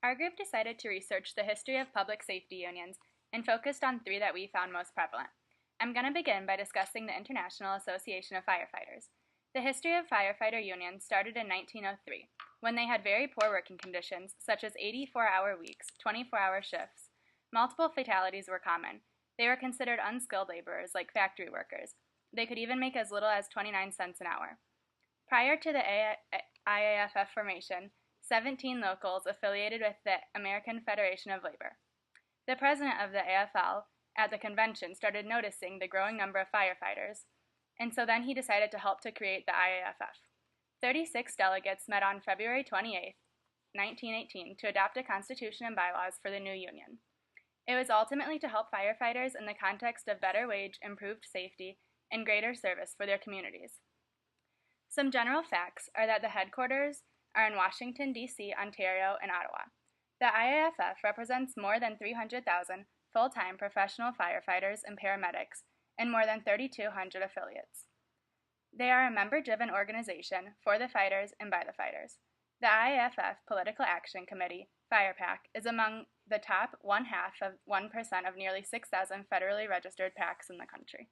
Our group decided to research the history of public safety unions and focused on three that we found most prevalent. I'm going to begin by discussing the International Association of Firefighters. The history of firefighter unions started in 1903, when they had very poor working conditions, such as 84-hour weeks, 24-hour shifts. Multiple fatalities were common. They were considered unskilled laborers, like factory workers. They could even make as little as 29 cents an hour. Prior to the IAFF formation, 17 locals affiliated with the American Federation of Labor. The president of the AFL at the convention started noticing the growing number of firefighters, and so then he decided to help to create the IAFF. 36 delegates met on February 28, 1918, to adopt a constitution and bylaws for the new union. It was ultimately to help firefighters in the context of better wage, improved safety, and greater service for their communities. Some general facts are that the headquarters are in Washington, D.C., Ontario, and Ottawa. The IAFF represents more than 300,000 full-time professional firefighters and paramedics and more than 3,200 affiliates. They are a member-driven organization for the fighters and by the fighters. The IAFF Political Action Committee, FirePAC, is among the top 0.5% of nearly 6,000 federally registered PACs in the country.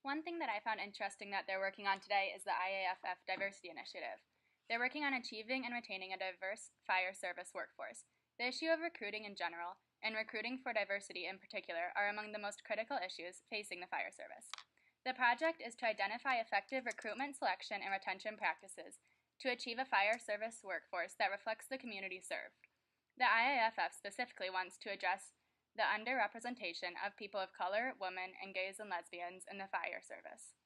One thing that I found interesting that they're working on today is the IAFF Diversity Initiative. They're working on achieving and retaining a diverse fire service workforce. The issue of recruiting in general, and recruiting for diversity in particular, are among the most critical issues facing the fire service. The project is to identify effective recruitment, selection, and retention practices to achieve a fire service workforce that reflects the community served. The IAFF specifically wants to address the underrepresentation of people of color, women, and gays and lesbians in the fire service.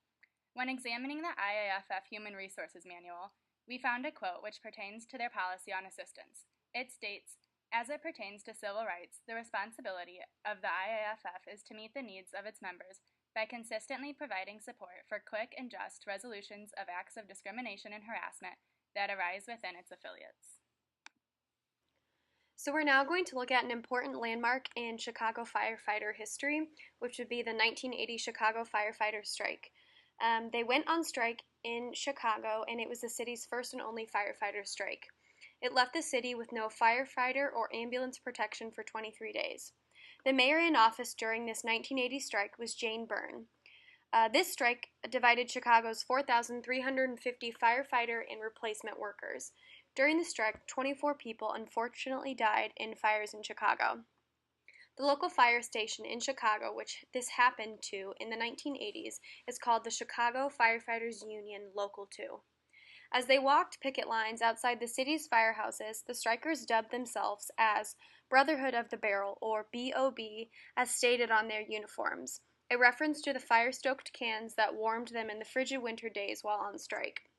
When examining the IAFF Human Resources Manual, we found a quote which pertains to their policy on assistance. It states, "As it pertains to civil rights, the responsibility of the IAFF is to meet the needs of its members by consistently providing support for quick and just resolutions of acts of discrimination and harassment that arise within its affiliates." So we're now going to look at an important landmark in Chicago firefighter history, which would be the 1980 Chicago firefighter strike. They went on strike in Chicago, and it was the city's first and only firefighter strike. It left the city with no firefighter or ambulance protection for 23 days. The mayor in office during this 1980 strike was Jane Byrne. This strike divided Chicago's 4,350 firefighter and replacement workers. During the strike, 24 people unfortunately died in fires in Chicago. The local fire station in Chicago, which this happened to in the 1980s, is called the Chicago Firefighters Union Local 2. As they walked picket lines outside the city's firehouses, the strikers dubbed themselves as Brotherhood of the Barrel, or BOB, as stated on their uniforms, a reference to the fire-stoked cans that warmed them in the frigid winter days while on strike.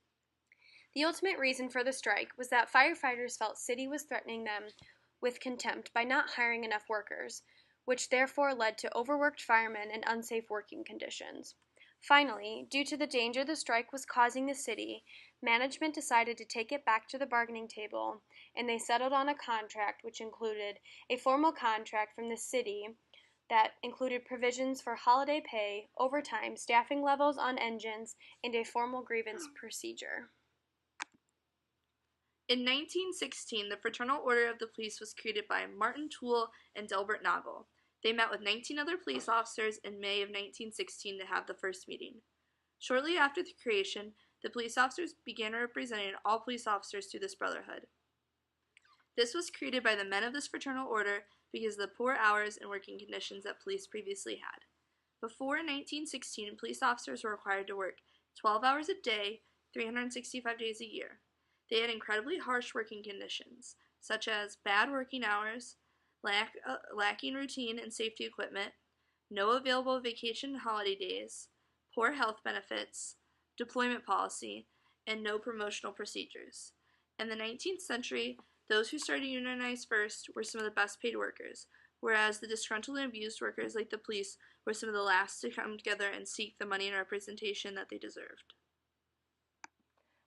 The ultimate reason for the strike was that firefighters felt city was threatening them with contempt by not hiring enough workers, which therefore led to overworked firemen and unsafe working conditions. Finally, due to the danger the strike was causing the city, management decided to take it back to the bargaining table, and they settled on a contract which included a formal contract from the city that included provisions for holiday pay, overtime, staffing levels on engines, and a formal grievance procedure. In 1916, the Fraternal Order of the Police was created by Martin Toole and Delbert Noggle. They met with 19 other police officers in May of 1916 to have the first meeting. Shortly after the creation, the police officers began representing all police officers through this brotherhood. This was created by the men of this fraternal order because of the poor hours and working conditions that police previously had. Before 1916, police officers were required to work 12 hours a day, 365 days a year. They had incredibly harsh working conditions, such as bad working hours, lacking routine and safety equipment, no available vacation and holiday days, poor health benefits, deployment policy, and no promotional procedures. In the 19th century, those who started to unionize first were some of the best paid workers, whereas the disgruntled and abused workers like the police were some of the last to come together and seek the money and representation that they deserved.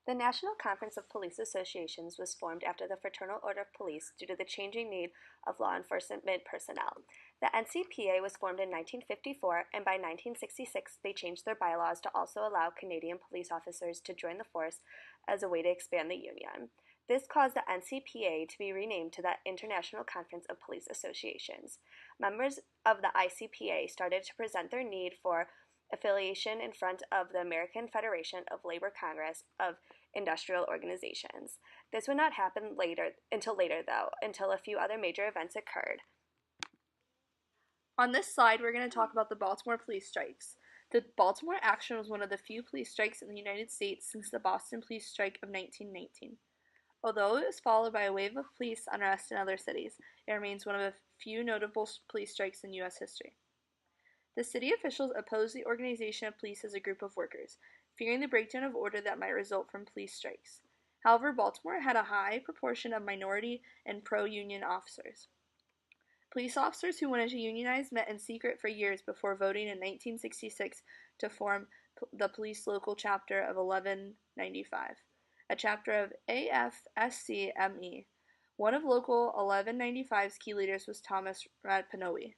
The National Conference of Police Associations was formed after the Fraternal Order of Police due to the changing need of law enforcement personnel. The NCPA was formed in 1954, and by 1966 they changed their bylaws to also allow Canadian police officers to join the force as a way to expand the union. This caused the NCPA to be renamed to the International Conference of Police Associations. Members of the ICPA started to present their need for affiliation in front of the American Federation of Labor Congress of Industrial Organizations. This would not happen until later, until a few other major events occurred. On this slide, we're going to talk about the Baltimore police strikes. The Baltimore action was one of the few police strikes in the United States since the Boston police strike of 1919. Although it was followed by a wave of police unrest in other cities, it remains one of the few notable police strikes in U.S. history. The city officials opposed the organization of police as a group of workers, fearing the breakdown of order that might result from police strikes. However, Baltimore had a high proportion of minority and pro-union officers. Police officers who wanted to unionize met in secret for years before voting in 1966 to form the police local chapter of 1195, a chapter of AFSCME. One of Local 1195's key leaders was Thomas Rapinoe,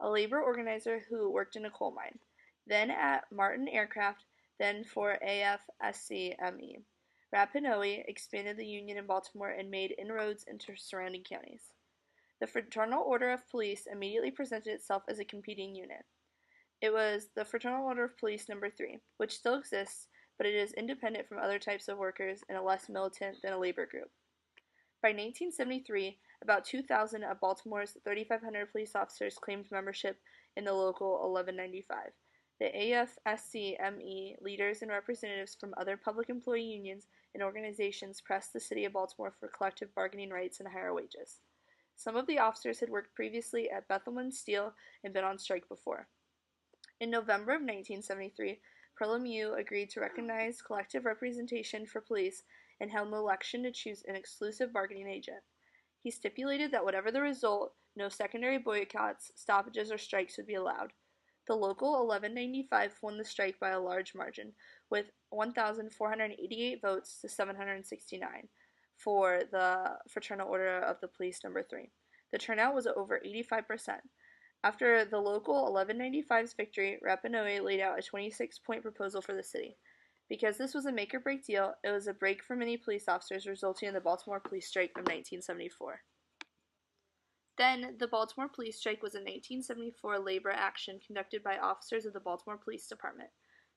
a labor organizer who worked in a coal mine, then at Martin Aircraft, then for AFSCME. Rapinoe expanded the union in Baltimore and made inroads into surrounding counties. The Fraternal Order of Police immediately presented itself as a competing unit. It was the Fraternal Order of Police No. 3, which still exists, but it is independent from other types of workers and less militant than a labor group. By 1973, about 2,000 of Baltimore's 3,500 police officers claimed membership in the Local 1195. The AFSCME leaders and representatives from other public employee unions and organizations pressed the city of Baltimore for collective bargaining rights and higher wages. Some of the officers had worked previously at Bethelman Steel and been on strike before. In November of 1973, Perlmutter agreed to recognize collective representation for police and held an election to choose an exclusive bargaining agent. He stipulated that whatever the result, no secondary boycotts, stoppages, or strikes would be allowed. The Local 1195 won the strike by a large margin, with 1,488 votes to 769 for the Fraternal Order of the Police No. 3. The turnout was over 85%. After the Local 1195's victory, Rapinoe laid out a 26-point proposal for the city. Because this was a make-or-break deal, it was a break for many police officers, resulting in the Baltimore police strike of 1974. Then, the Baltimore police strike was a 1974 labor action conducted by officers of the Baltimore Police Department.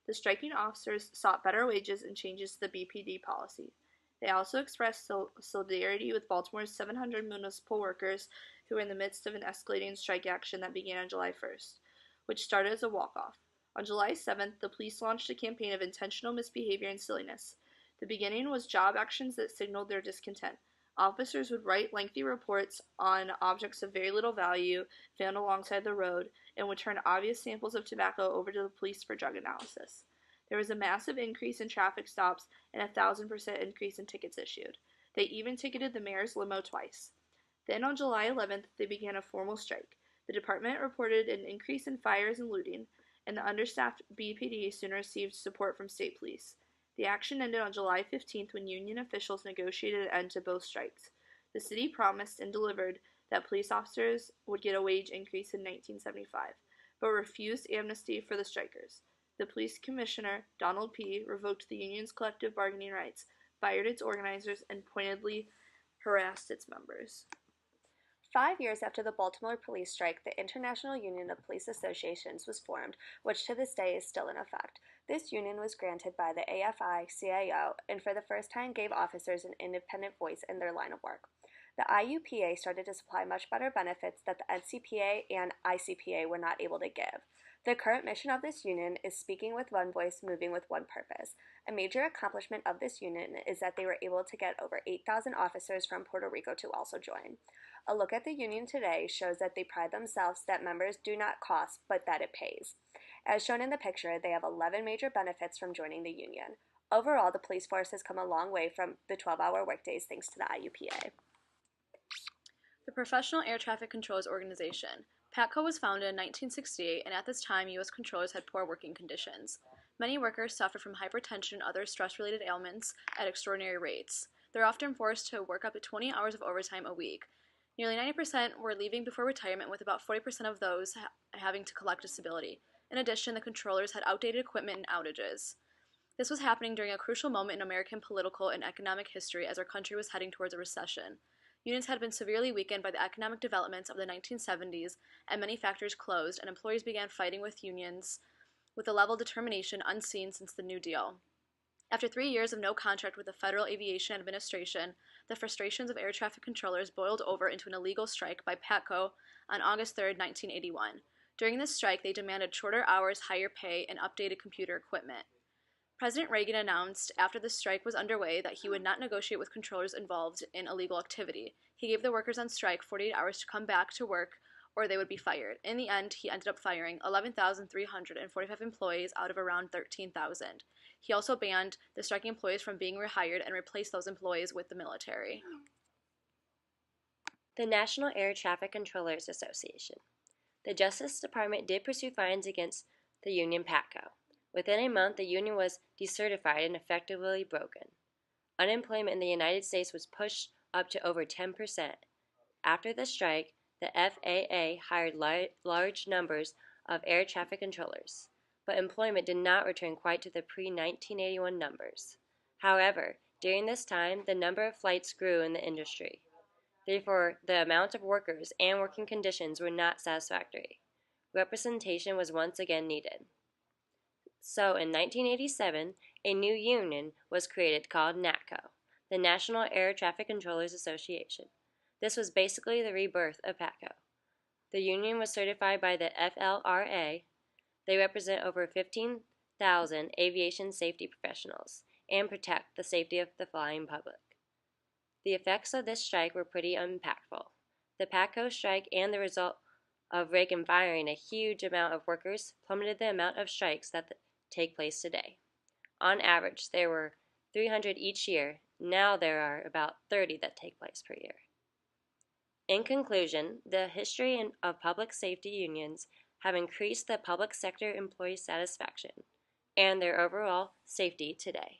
The striking officers sought better wages and changes to the BPD policy. They also expressed solidarity with Baltimore's 700 municipal workers who were in the midst of an escalating strike action that began on July 1st, which started as a walk-off. On July 7th, the police launched a campaign of intentional misbehavior and silliness. The beginning was job actions that signaled their discontent. Officers would write lengthy reports on objects of very little value found alongside the road and would turn obvious samples of tobacco over to the police for drug analysis. There was a massive increase in traffic stops and a 1,000% increase in tickets issued. They even ticketed the mayor's limo twice. Then on July 11th, they began a formal strike. The department reported an increase in fires and looting, and the understaffed BPD soon received support from state police. The action ended on July 15th when union officials negotiated an end to both strikes. The city promised and delivered that police officers would get a wage increase in 1975, but refused amnesty for the strikers. The police commissioner, Donald P., revoked the union's collective bargaining rights, fired its organizers, and pointedly harassed its members. 5 years after the Baltimore police strike, the International Union of Police Associations was formed, which to this day is still in effect. This union was granted by the AFI-CIO and for the first time gave officers an independent voice in their line of work. The IUPA started to supply much better benefits that the NCPA and ICPA were not able to give. The current mission of this union is speaking with one voice, moving with one purpose. A major accomplishment of this union is that they were able to get over 8,000 officers from Puerto Rico to also join. A look at the union today shows that they pride themselves that members do not cost, but that it pays. As shown in the picture, they have 11 major benefits from joining the union. Overall, the police force has come a long way from the 12-hour workdays thanks to the IUPA. The Professional Air Traffic Controllers Organization. PATCO was founded in 1968, and at this time, U.S. controllers had poor working conditions. Many workers suffer from hypertension and other stress-related ailments at extraordinary rates. They're often forced to work up to 20 hours of overtime a week. Nearly 90% were leaving before retirement, with about 40% of those having to collect disability. In addition, the controllers had outdated equipment and outages. This was happening during a crucial moment in American political and economic history as our country was heading towards a recession. Unions had been severely weakened by the economic developments of the 1970s, and many factories closed, and employees began fighting with unions with a level of determination unseen since the New Deal. After 3 years of no contract with the Federal Aviation Administration, the frustrations of air traffic controllers boiled over into an illegal strike by PATCO on August 3, 1981. During this strike, they demanded shorter hours, higher pay, and updated computer equipment. President Reagan announced after the strike was underway that he would not negotiate with controllers involved in illegal activity. He gave the workers on strike 48 hours to come back to work or they would be fired. In the end, he ended up firing 11,345 employees out of around 13,000. He also banned the striking employees from being rehired and replaced those employees with the military. The National Air Traffic Controllers Association. The Justice Department did pursue fines against the union PATCO. Within a month, the union was decertified and effectively broken. Unemployment in the United States was pushed up to over 10%. After the strike, the FAA hired large numbers of air traffic controllers, but employment did not return quite to the pre-1981 numbers. However, during this time, the number of flights grew in the industry. Therefore, the amount of workers and working conditions were not satisfactory. Representation was once again needed. So, in 1987, a new union was created called NATCO, the National Air Traffic Controllers Association. This was basically the rebirth of PATCO. The union was certified by the FLRA. They represent over 15,000 aviation safety professionals and protect the safety of the flying public. The effects of this strike were pretty impactful. The PATCO strike and the result of Reagan firing a huge amount of workers plummeted the amount of strikes that take place today. On average, there were 300 each year. Now there are about 30 that take place per year. In conclusion, the history of public safety unions have increased the public sector employee satisfaction and their overall safety today.